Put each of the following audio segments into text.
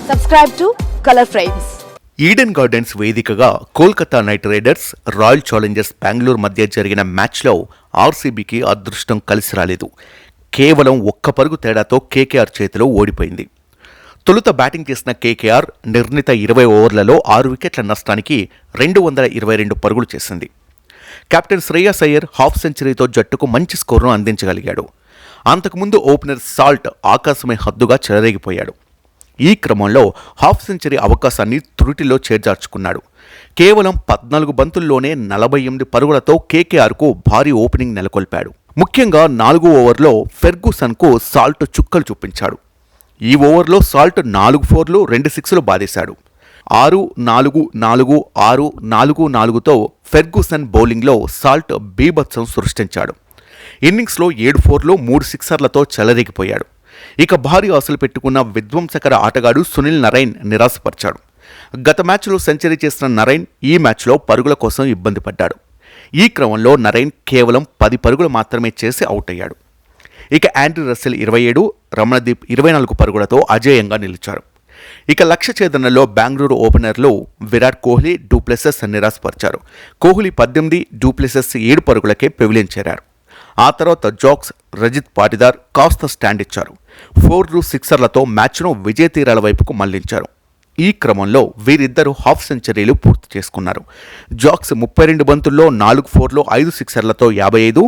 Subscribe to Color Frames. Eden Gardens వేదికగా Kolkata Knight Riders Royal Challengers Bengaluru మధ్య జరిగిన మ్యాచ్లో ఆర్సీబీకి అదృష్టం కలిసి రాలేదు. కేవలం ఒక్క పరుగు తేడాతో కేకేఆర్ చేతిలో ఓడిపోయింది. తొలుత బ్యాటింగ్ చేసిన కేకేఆర్ నిర్ణీత 20 ఓవర్లలో 6 వికెట్ల నష్టానికి 222 పరుగులు చేసింది. కెప్టెన్ శ్రేయస్ అయ్యర్ హాఫ్ సెంచరీతో జట్టుకు మంచి స్కోరును అందించగలిగాడు. అంతకుముందు ఓపెనర్ సాల్ట్ ఆకాశమే హద్దుగా చెలరేగిపోయాడు. ఈ క్రమంలో హాఫ్ సెంచరీ అవకాశాన్ని త్రుటిలో చేజార్చుకున్నాడు. కేవలం 14 బంతుల్లోనే 48 పరుగులతో కేకేఆర్కు భారీ ఓపెనింగ్ నెలకొల్పాడు. ముఖ్యంగా 4వ ఓవర్లో ఫెర్గూసన్కు సాల్ట్ చుక్కలు చూపించాడు. ఈ ఓవర్లో సాల్ట్ 4 ఫోర్లు 2 సిక్స్లు బాదేశాడు. 6-4-4-6-4-4తో ఫెర్గూసన్ బౌలింగ్లో సాల్ట్ బీభత్సం సృష్టించాడు. ఇన్నింగ్స్లో 7 ఫోర్లు 3 సిక్సర్లతో చెలరేగిపోయాడు. ఇక భారీ ఆశలు పెట్టుకున్న విధ్వంసకర ఆటగాడు సునీల్ నరైన్ నిరాశపరిచాడు. గత మ్యాచ్లో సెంచరీ చేసిన నరైన్ ఈ మ్యాచ్లో పరుగుల కోసం ఇబ్బంది పడ్డాడు. ఈ క్రమంలో నరైన్ కేవలం 10 పరుగులు మాత్రమే చేసి అవుట్ అయ్యాడు. ఇక ఆండ్రీ రస్సెల్ 27, రమణదీప్ 24 పరుగులతో అజేయంగా నిలిచారు. ఇక లక్ష్య ఛేదనలో బెంగళూరు ఓపెనర్లు విరాట్ కోహ్లీ, డూప్లెసెస్ నిరాశపరిచారు. కోహ్లీ 18, డూప్లెసెస్ 7 పరుగులకే పెవిలియన్ చేరారు. ఆ తర్వాత జోక్స్, రజిత్ పాటిదార్ కాస్త స్టాండ్ ఇచ్చారు. 4 సిక్సర్లతో మ్యాచ్ను విజయ తీరాల వైపుకు మళ్లించారు. ఈ క్రమంలో వీరిద్దరూ హాఫ్ సెంచరీలు పూర్తి చేసుకున్నారు. జాక్స్ 32 బంతుల్లో 4 ఫోర్లు 5 సిక్సర్లతో 55,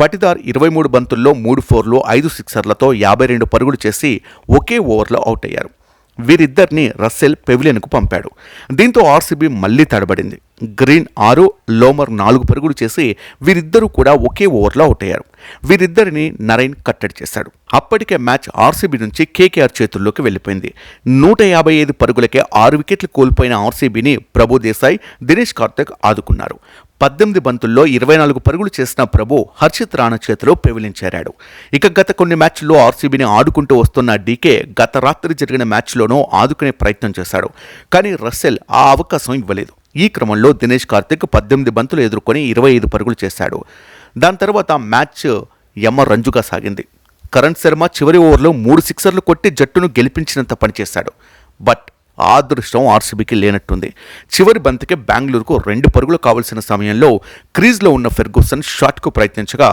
పాటిదార్ 23 బంతుల్లో 3 ఫోర్లు 5 సిక్సర్లతో 52 పరుగులు చేసి ఒకే ఓవర్లో అవుట్ అయ్యారు. వీరిద్దరిని రస్సెల్ పెవిలియన్కు పంపాడు. దీంతో ఆర్సీబీ మళ్లీ తడబడింది. గ్రీన్ 6, లోమర్ 4 పరుగులు చేసి వీరిద్దరూ కూడా ఒకే ఓవర్లో అవుట్ అయ్యారు. వీరిద్దరిని నరైన్ కట్టడి చేశాడు. అప్పటికే మ్యాచ్ ఆర్సీబీ నుంచి కేకేఆర్ చేతుల్లోకి వెళ్లిపోయింది. 155 పరుగులకే 6 వికెట్లు కోల్పోయిన ఆర్సీబీని ప్రభు దేశాయ్, దినేష్ కార్తిక్ ఆదుకున్నారు. 18 బంతుల్లో 24 పరుగులు చేసిన ప్రభు హర్షిత్ రాణా చేతిలో పెవిలియన్ చేరాడు. ఇక గత కొన్ని మ్యాచ్ల్లో ఆర్సీబీని ఆడుకుంటూ వస్తున్న డీకే గత రాత్రి జరిగిన మ్యాచ్లోనూ ఆదుకునే ప్రయత్నం చేశాడు. కానీ రస్సెల్ ఆ అవకాశం ఇవ్వలేదు. ఈ క్రమంలో దినేష్ కార్తిక్ 18 బంతులు ఎదుర్కొని 25 పరుగులు చేశాడు. దాని తర్వాత మ్యాచ్ రంజుగా సాగింది. కరణ్ శర్మ చివరి ఓవర్లో 3 సిక్సర్లు కొట్టి జట్టును గెలిపించినంత పనిచేశాడు. బట్ ఆ అదృష్టం ఆర్సీబీకి లేనట్టుంది. చివరి బంతికి బెంగళూరుకు 2 పరుగులు కావలసిన సమయంలో క్రీజ్లో ఉన్న ఫెర్గూసన్ షాట్కు ప్రయత్నించగా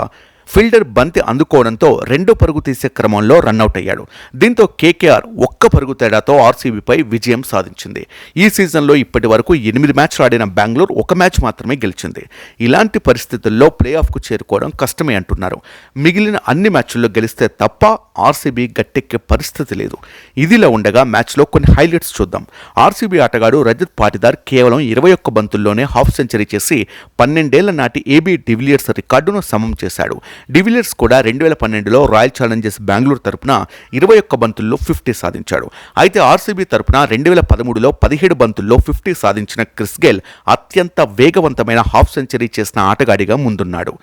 ఫీల్డర్ బంతి అందుకోవడంతో 2వ పరుగు తీసే క్రమంలో రన్అట్ అయ్యాడు. దీంతో కేకేఆర్ 1 పరుగు తేడాతో ఆర్సీబీపై విజయం సాధించింది. ఈ సీజన్లో ఇప్పటి వరకు 8 మ్యాచ్లు ఆడిన బెంగళూరు 1 మ్యాచ్ మాత్రమే గెలిచింది. ఇలాంటి పరిస్థితుల్లో ప్లే ఆఫ్కు చేరుకోవడం కష్టమే అంటున్నారు. మిగిలిన అన్ని మ్యాచ్ల్లో గెలిస్తే తప్ప ఆర్సీబీ గట్టెక్కే పరిస్థితి లేదు. ఇదిలా ఉండగా మ్యాచ్లో కొన్ని హైలైట్స్ చూద్దాం. ఆర్సీబీ ఆటగాడు రజిత్ పాటిదార్ కేవలం 21 బంతుల్లోనే హాఫ్ సెంచరీ చేసి 12 ఏళ్ల నాటి ఏబీ డివిలియర్స్ రికార్డును సమం చేశాడు. డివిలియర్స్ కూడా 2012లో రాయల్ ఛాలెంజర్స్ బెంగళూరు తరపున 21 బంతుల్లో 50 సాధించాడు. అయితే ఆర్సీబీ తరపున 2013లో 17 బంతుల్లో 50 సాధించిన క్రిస్ గేల్ అత్యంత వేగవంతమైన హాఫ్ సెంచరీ చేసిన ఆటగాడిగా ముందున్నాడు.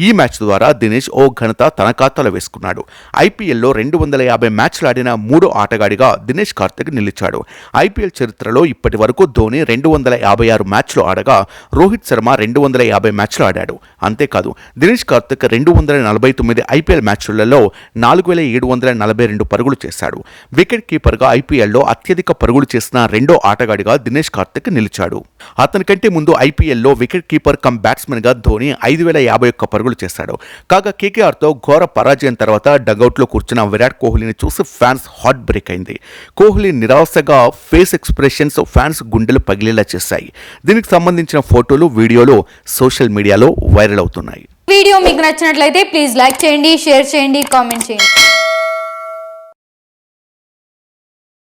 ఈ మ్యాచ్ ద్వారా దినేష్ ఓ ఘనత తన ఖాతాలో వేసుకున్నాడు. ఐపీఎల్లో 250 మ్యాచ్లు ఆడిన 3వ ఆటగాడిగా దినేష్ కార్తిక్ నిలిచాడు. ఐపీఎల్ చరిత్రలో ఇప్పటి వరకు ధోని 256 మ్యాచ్లు ఆడగా రోహిత్ శర్మ 250 మ్యాచ్లు ఆడాడు. అంతేకాదు దినేష్ కార్తిక్ 249 ఐపీఎల్ మ్యాచ్లలో 4742 పరుగులు చేశాడు. వికెట్ కీపర్గా ఐపీఎల్లో అత్యధిక పరుగులు చేసిన 2వ ఆటగాడిగా దినేష్ కార్తిక్ నిలిచాడు. అతని కంటే ముందు ఐపీఎల్లో వికెట్ కీపర్ కమ్ బ్యాట్స్మెన్గా ధోని 5051 పరుగులు చేశాడు. కాగా కేకేఆర్తో ఘోర పరాజయం తర్వాత డగౌట్లో కూర్చున్న విరాట్ కోహ్లీని చూసి ఫ్యాన్స్ హార్ట్ బ్రేక్ అయింది. కోహ్లీ నిరాశగా ఫేస్ ఎక్స్ప్రెషన్స్ ఫ్యాన్స్ గుండెలు పగిలేలా చేశాయి. దీనికి సంబంధించిన ఫోటోలు, వీడియోలు సోషల్ మీడియాలో వైరల్ అవుతున్నాయి. వీడియో మీకు నచ్చినట్లయితే ప్లీజ్ లైక్ చేయండి, షేర్ చేయండి, కామెంట్ చేయండి.